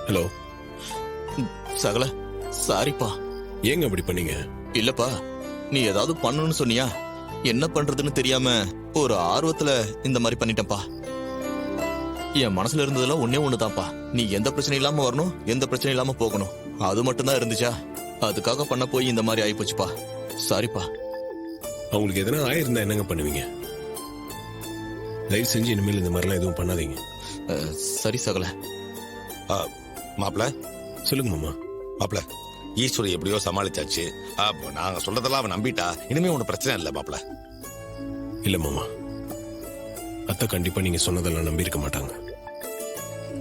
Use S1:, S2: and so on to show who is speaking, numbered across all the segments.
S1: Hello.
S2: சகல சாரிப்பா.
S1: ஏங்க அப்படி பண்ணீங்க?
S2: இல்லப்பா, நீ ஏதாவது பண்ணணும்னு சொன்னியா, என்ன பண்றதுன்னு தெரியாம ஒரு ஆர்வத்துல இந்த மாதிரி பண்ணிட்டேன்ப்பா. என் மனசுல இருந்ததெல்லாம் ஒன்னே ஒண்ணுதான்ப்பா. நீ எந்த பிரச்சனையும் இல்லாம வரணும், எந்த பிரச்சனையும் இல்லாம போகணும். அது மட்டும்தான் இருந்துச்சா, அதுக்காக பண்ண போய் இந்த மாதிரி ஆயிப்போச்சுப்பா. சாரிப்பா.
S1: அவங்களுக்கு எதனா ஆயிருந்தா என்னங்க பண்ணுவீங்க? தயவு செஞ்சு இனிமேல் இந்த மாதிரிலாம் எதுவும் பண்ணாதீங்க.
S2: சரி சகல.
S3: மாப்பிள
S1: சொல்லுங்க மாமா.
S3: மாப்பிள, ஈஸ்வரி எப்படியோ சமாளிச்சாச்சு. நாங்க சொல்றதெல்லாம் அவன் நம்பிட்டா. இனிமே ஒன்னும் பிரச்சனை இல்லை மாப்பிள.
S1: இல்ல மாமா, அத்தை கண்டிப்பா நீங்க சொன்னதெல்லாம் நம்பி இருக்க மாட்டாங்க.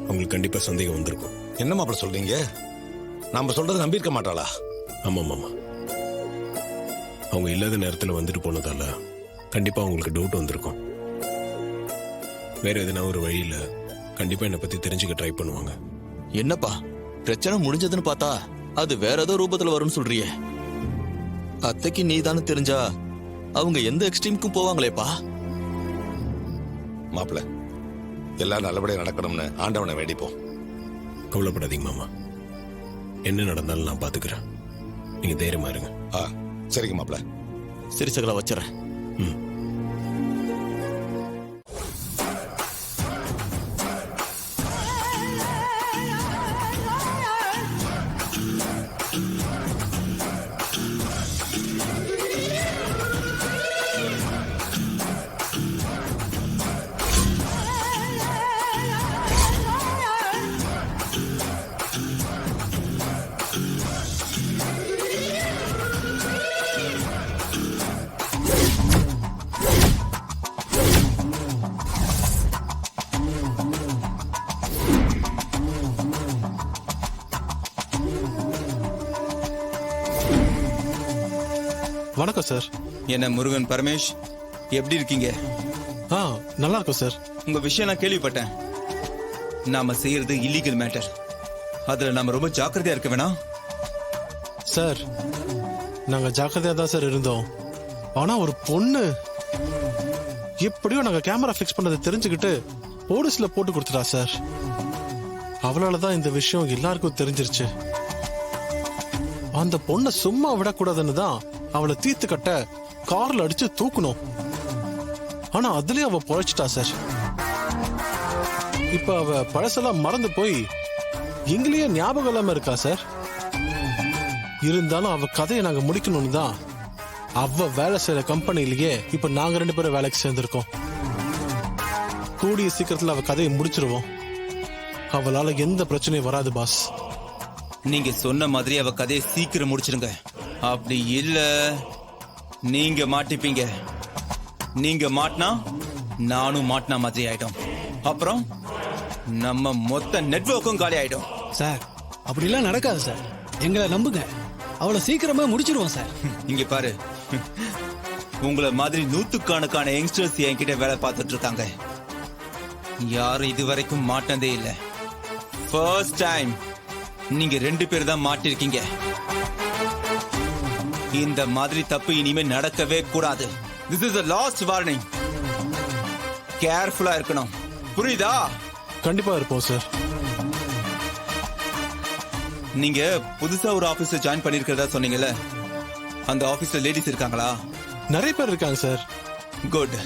S1: அவங்களுக்கு கண்டிப்பா சந்தேகம் வந்திருக்கும்.
S3: என்ன மாப்பிள சொல்றீங்க? நாம சொல்றது நம்பி இருக்க மாட்டாளா?
S1: ஆமா மாமா, அவங்க இல்லாத நேரத்துல வந்துட்டு போனதால கண்டிப்பா அவங்களுக்கு டவுட் வந்திருக்கும். வேற எதுனா ஒரு வழியில கண்டிப்பா என்னை பத்தி தெரிஞ்சுக்க ட்ரை பண்ணுவாங்க.
S2: என்னப்பா பிரச்சனை முடிஞ்சதுன்னு பார்த்தா அது வேற ஏதோ ரூபத்துல வரும்னு சொல்றியே. அத்தைக்கு நீதானு தெரிஞ்சா அவங்க எந்த எக்ஸ்ட்ரீமுக்கும் போவாங்களேப்பா.
S3: மாப்பிள, எல்லாம் நல்லபடியா நடக்கணும்னு ஆண்டவனை வேண்டிப்போம்.
S1: கவலைப்படாதீங்க மாமா, என்ன நடந்தாலும் நான் பாத்துக்கிறேன். நீங்க தைரியமா இருங்க.
S3: சரிங்க மாப்பிள.
S2: சரி சகலா, வச்சுறேன்.
S4: வணக்கம் சார்.
S5: என்ன முருகன் பரமேஷ், எப்படி இருக்கீங்க?
S4: நல்லா இருக்கும் சார்.
S5: உங்க விஷயம் நான் கேள்விப்பட்டேன். நாம செய்யறது இல்லீகல் மேட்டர். அதுல நாம ரொம்ப ஜாக்கிரதையா இருக்க வேணாம்
S4: சார். நாங்க ஜாக்கிரதையா தான் சார் இருந்தோம். ஆனா ஒரு பொண்ணு எப்படியோ நாங்க கேமரா பிக்ஸ் பண்ணதை தெரிஞ்சுக்கிட்டு போலீஸ்ல போட்டு கொடுத்துட்டா சார். அவளாலதான் இந்த விஷயம் எல்லாருக்கும் தெரிஞ்சிருச்சு. அந்த பொண்ணை சும்மா விடக்கூடாதுன்னு தான் அவளை தீர்த்து கட்ட கார்ல அடிச்சு தூக்கணும். ஆனா அதுலயும் அவ பொழைச்சிட்டா சார். இப்ப அவ பழசெல்லாம் மறந்து போய் எங்களையே ஞாபகம் இல்லாம இருக்கா சார். இருந்தாலும் அவ கதையை நாங்க முடிக்கணும்னு தான் அவ வேலை செய்யற கம்பெனிலேயே இப்ப நாங்க 2 பேரும் வேலைக்கு சேர்ந்திருக்கோம். கூடிய சீக்கிரத்துல அவ கதையை முடிச்சிருவோம். அவளால எந்த பிரச்சனையும் வராது பாஸ்.
S5: நீங்க சொன்ன மாதிரி அவ கதையை சீக்கிரம் முடிச்சிருங்க. அப்படி இல்ல நீங்க மாட்டிப்பீங்க. நீங்க மாட்டினா நானும் மாட்டினா மாதிரி ஆயிடும். அப்புறம் நம்ம மொத்த நெட்வொர்க்கும் காலி ஆயிடும்.
S6: சார் அப்படிலாம் நடக்காது சார். எங்களை நம்புங்க, அவளை சீக்கிரமா முடிச்சிருவோம் சார்.
S5: இங்க பாரு, உங்களை மாதிரி நூத்துக்கணக்கான யங்ஸ்டர்ஸ் என்கிட்ட வேலை பார்த்துட்டு இருக்காங்க. யாரும் இதுவரைக்கும் மாட்டதே இல்ல. ஃபர்ஸ்ட் டைம் நீங்க 2 பேர் தான் மாட்டிருக்கீங்க. இந்த மாதிரி தப்பு இனிமே நடக்கவே கூடாது. This is the last warning. கேர்ஃபுல்லா இருக்கணும், புரியுதா?
S4: கண்டிப்பா இருப்போம் சார்.
S5: நீங்க புதுசா ஒரு ஆபீஸ்ல ஜாயின் பண்ணிருக்கிறதா சொன்னீங்கல்ல, அந்த ஆபீஸ்ல லேடிஸ் இருக்காங்களா?
S4: நிறைய பேர் இருக்காங்க சார்.
S5: குட்.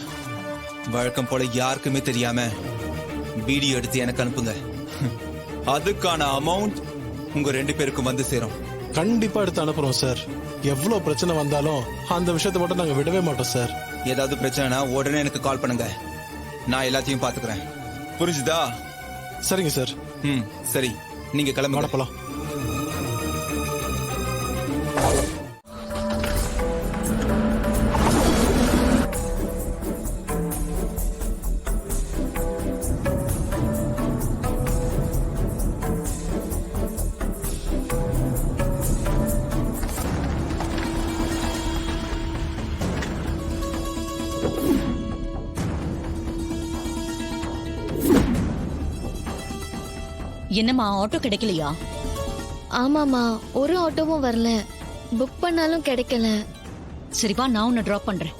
S5: வழக்கம் போல யாருக்குமே தெரியாம வீடியோ எடுத்து எனக்கு அனுப்புங்க. அதுக்கான அமௌண்ட் உங்க 2 பேருக்கும் வந்து சேரும்.
S4: கண்டிப்பா எடுத்து அனுப்புறோம் சார். எவ்வளவு பிரச்சனை வந்தாலும் அந்த விஷயத்தை மட்டும் நாங்க விடவே மாட்டோம் சார்.
S5: ஏதாவது பிரச்சனைனா உடனே எனக்கு கால் பண்ணுங்க. நான் எல்லாத்தையும் பாத்துக்கிறேன். புரிஞ்சுதா?
S4: சரிங்க சார்.
S5: சரி, நீங்க கிளம்புங்க.
S4: போலாம்.
S7: என்னம்மா ஆட்டோ கிடைக்கலையா?
S8: ஆமாமா, ஒரு ஆட்டோவும் வரல. புக் பண்ணாலும் கிடைக்கல.
S7: சரிப்பா, நான் உன்னை டிராப் பண்றேன்.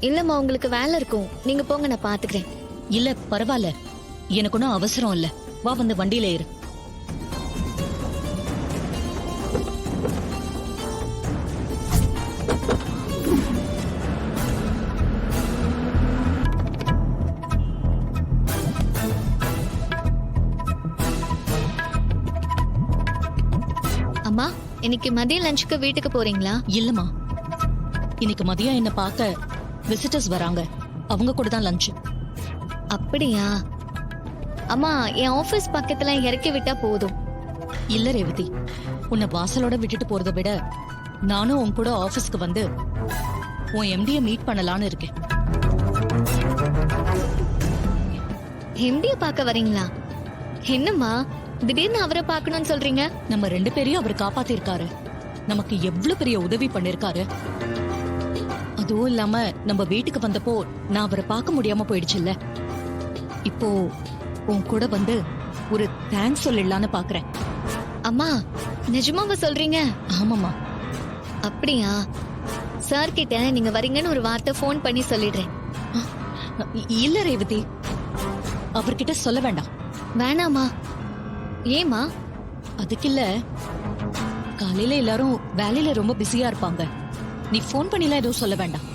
S8: இல்லம்மா, உங்களுக்கு வேலை இருக்கும். நீங்க போங்க, நான் பாத்துக்கிறேன்.
S7: இல்ல பரவாயில்ல, எனக்கு ஒன்னும் அவசரம் இல்ல. வா, வந்து வண்டியில ஏறு.
S8: அம்மா இன்னைக்கு மதிய லஞ்சுக்கு வீட்டுக்கு போறீங்களா?
S7: இல்லம்மா, இன்னைக்கு மதியம் என்ன பார்க்க விசிட்டர்ஸ் வராங்க. அவங்க கூட தான் லஞ்ச்.
S8: அப்படியா? அம்மா என் ஆபீஸ் பக்கத்துல இறக்கி விட்டா போதும்.
S7: இல்ல ரேவதி, உன்னை வாசலோட விட்டுட்டு போறதை விட நானும் உன் கூட ஆபீஸ்க்கு வந்து உன் எம்டியை மீட் பண்ணலான்னு இருக்கேன்.
S8: எம்டிய பார்க்க வரீங்களா? என்னம்மா திடீர்னு அவரை பார்க்கணும்னு சொல்றீங்க?
S7: நம்ம 2 பேரையும் அவர் காப்பாத்திருக்காரு. நமக்கு எவ்வளவு பெரிய உதவி பண்ணிருக்காரு. அதுவும் இல்லாம நம்ம வீட்டுக்கு வந்தப்போ நான் அவரை பார்க்க முடியாம போயிடுச்சுல்ல. இப்போ உன் கூட வந்து ஒரு தேங்க்ஸ் சொல்லிடலான்னு பாக்குறேன்.
S8: அம்மா நிஜமாவா சொல்றீங்க?
S7: ஆமாமா.
S8: அப்படியா? சார் கிட்ட நீங்க வரீங்கன்னு ஒரு வார்த்தை ஃபோன் பண்ணி சொல்லிடுறேன்.
S7: இல்ல ரேவதி, அவர்கிட்ட சொல்ல வேண்டாம்.
S8: வேணாமா? ஏமா?
S7: அதுக்கு இல்ல, காலையில எல்லாரும் வேலையில ரொம்ப பிஸியா இருப்பாங்க. நீ ஃபோன் பண்ணிலாம் எதுவும் சொல்ல வேண்டாம்.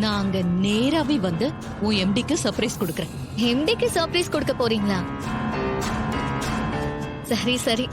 S7: நான் அங்க நேராவே வந்து உன் எம்டிக்கு சர்ப்ரைஸ் கொடுக்கறேன்.
S8: எம்டிக்கு சர்ப்ரைஸ் கொடுக்க போறீங்களா? சரி சரி.